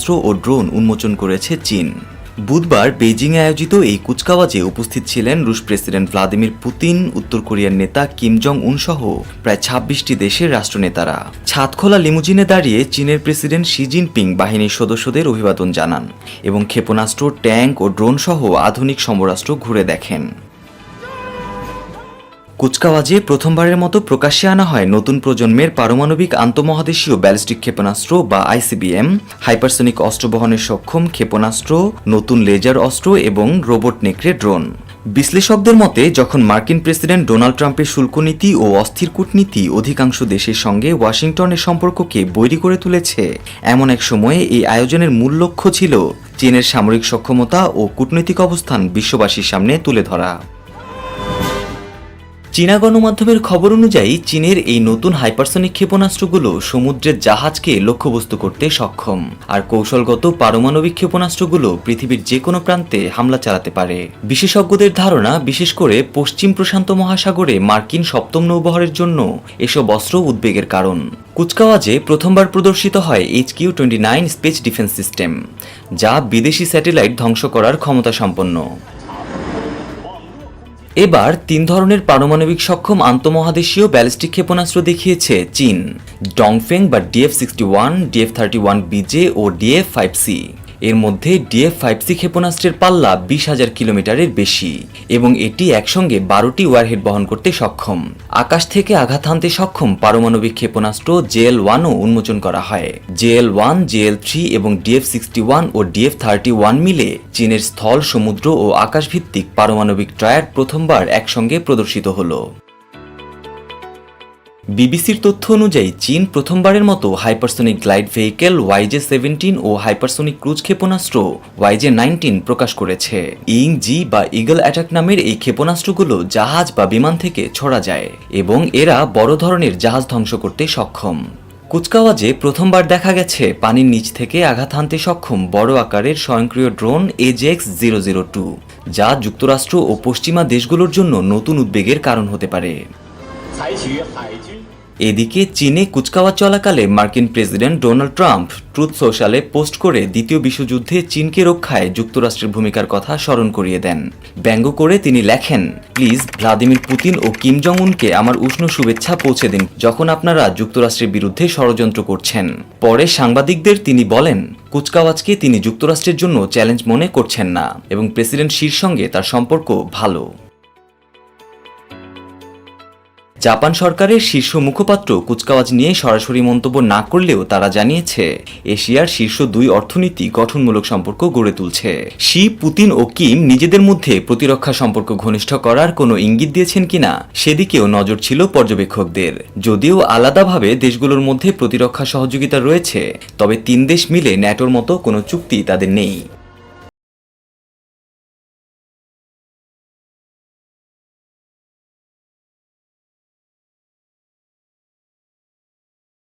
অস্ত্র ও ড্রোন উন্মোচন করেছে চীন। বুধবার বেইজিংয়ে আয়োজিত এই কুচকাওয়াজে উপস্থিত ছিলেন রুশ প্রেসিডেন্ট ভ্লাদিমির পুতিন, উত্তর কোরিয়ার নেতা কিম জং উন সহ প্রায় ২৬টি দেশের রাষ্ট্রনেতারা। ছাদখোলা লিমুজিনে দাঁড়িয়ে চীনের প্রেসিডেন্ট শি জিনপিং বাহিনীর সদস্যদের অভিবাদন জানান এবং ক্ষেপণাস্ত্র, ট্যাঙ্ক ও ড্রোন সহ আধুনিক সমরাস্ত্র ঘুরে দেখেন। কুচকাওয়াজে প্রথমবারের মতো প্রকাশ্যে আনা হয় নতুন প্রজন্মের পারমাণবিক আন্তঃমহাদেশীয় ব্যালিস্টিক ক্ষেপণাস্ত্র বা আইসিবিএম, হাইপারসনিক অস্ত্র বহনের সক্ষম ক্ষেপণাস্ত্র, নতুন লেজার অস্ত্র এবং রোবট নেকড়ে ড্রোন। বিশ্লেষকদের মতে, যখন মার্কিন প্রেসিডেন্ট ডোনাল্ড ট্রাম্পের শুল্ক নীতি ও অস্থির কূটনীতি অধিকাংশ দেশের সঙ্গে ওয়াশিংটনের সম্পর্ককে বৈরী করে তুলেছে, এমন এক সময়ে এই আয়োজনের মূল লক্ষ্য ছিল চীনের সামরিক সক্ষমতা ও কূটনৈতিক অবস্থান বিশ্ববাসীর সামনে তুলে ধরা। চীনা গণমাধ্যমের খবর অনুযায়ী চীনের এই নতুন হাইপারসনিক ক্ষেপণাস্ত্রগুলো সমুদ্রের জাহাজকে লক্ষ্যবস্তু করতে সক্ষম, আর কৌশলগত পারমাণবিক ক্ষেপণাস্ত্রগুলো পৃথিবীর যে কোনো প্রান্তে হামলা চালাতে পারে। বিশেষজ্ঞদের ধারণা, বিশেষ করে পশ্চিম প্রশান্ত মহাসাগরে মার্কিন সপ্তম নৌবহরের জন্য এসব অস্ত্র উদ্বেগের কারণ। কুচকাওয়াজে প্রথমবার প্রদর্শিত হয় HQ-29 স্পেস ডিফেন্স সিস্টেম, যা বিদেশি স্যাটেলাইট ধ্বংস করার ক্ষমতা সম্পন্ন। এবার ৩ ধরনের পারমাণবিক সক্ষম আন্তঃমহাদেশীয় ব্যালিস্টিক ক্ষেপণাস্ত্র দেখিয়েছে চীন: ডংফেং বা DF-61, DF-31BJ ও DF-5C। এর মধ্যে DF-5C ক্ষেপণাস্ত্রের পাল্লা ২০,০০০ কিলোমিটারের বেশি এবং এটি একসঙ্গে ১২টি ওয়ারহেড বহন করতে সক্ষম। আকাশ থেকে আঘাত হানতে সক্ষম পারমাণবিক ক্ষেপণাস্ত্র JL-1ও উন্মোচন করা হয়। JL-1, JL-3 এবং DF-61 ও DF-31 মিলে চীনের স্থল, সমুদ্র ও আকাশভিত্তিক পারমাণবিক ট্রায়াড প্রথমবার একসঙ্গে প্রদর্শিত হলো। বিবিসির তথ্য অনুযায়ী চীন প্রথমবারের মতো হাইপারসনিক গ্লাইড ভেহিকেল YJ-17 ও হাইপারসনিক ক্রুজ ক্ষেপণাস্ত্র YJ-19 প্রকাশ করেছে। ইং-জি বা ইগল অ্যাটাক নামের এই ক্ষেপণাস্ত্রগুলো জাহাজ বা বিমান থেকে ছোড়া যায় এবং এরা বড় ধরনের জাহাজ ধ্বংস করতে সক্ষম। কুচকাওয়াজে প্রথমবার দেখা গেছে পানির নিচ থেকে আঘাত হানতে সক্ষম বড় আকারের স্বয়ংক্রিয় ড্রোন AJX-002, যা যুক্তরাষ্ট্র ও পশ্চিমা দেশগুলোর জন্য নতুন উদ্বেগের কারণ হতে পারে। এদিকে চীনে কুচকাওয়াজ চলাকালে মার্কিন প্রেসিডেন্ট ডোনাল্ড ট্রাম্প ট্রুথ সোশ্যালে পোস্ট করে দ্বিতীয় বিশ্বযুদ্ধে চীনকে রক্ষায় যুক্তরাষ্ট্রের ভূমিকার কথা স্মরণ করিয়ে দেন। ব্যঙ্গ করে তিনি লেখেন, প্লিজ ভ্লাদিমির পুতিন ও কিম জং উনকে আমার উষ্ণ শুভেচ্ছা পৌঁছে দিন যখন আপনারা যুক্তরাষ্ট্রের বিরুদ্ধে ষড়যন্ত্র করছেন। পরে সাংবাদিকদের তিনি বলেন, কুচকাওয়াজকে তিনি যুক্তরাষ্ট্রের জন্য চ্যালেঞ্জ মনে করছেন না এবং প্রেসিডেন্ট শির সঙ্গে তার সম্পর্ক ভালো। জাপান সরকারের শীর্ষ মুখপাত্র কুচকাওয়াজ নিয়ে সরাসরি মন্তব্য না করলেও তারা জানিয়েছে, এশিয়ার শীর্ষ ২ অর্থনীতি গঠনমূলক সম্পর্ক গড়ে তুলছে। শি, পুতিন ও কিম নিজেদের মধ্যে প্রতিরক্ষা সম্পর্ক ঘনিষ্ঠ করার কোনো ইঙ্গিত দিয়েছেন কিনা সেদিকেও নজর ছিল পর্যবেক্ষকদের। যদিও আলাদাভাবে দেশগুলোর মধ্যে প্রতিরক্ষা সহযোগিতা রয়েছে, তবে ৩ দেশ মিলে ন্যাটোর মতো কোনো চুক্তি তাদের নেই।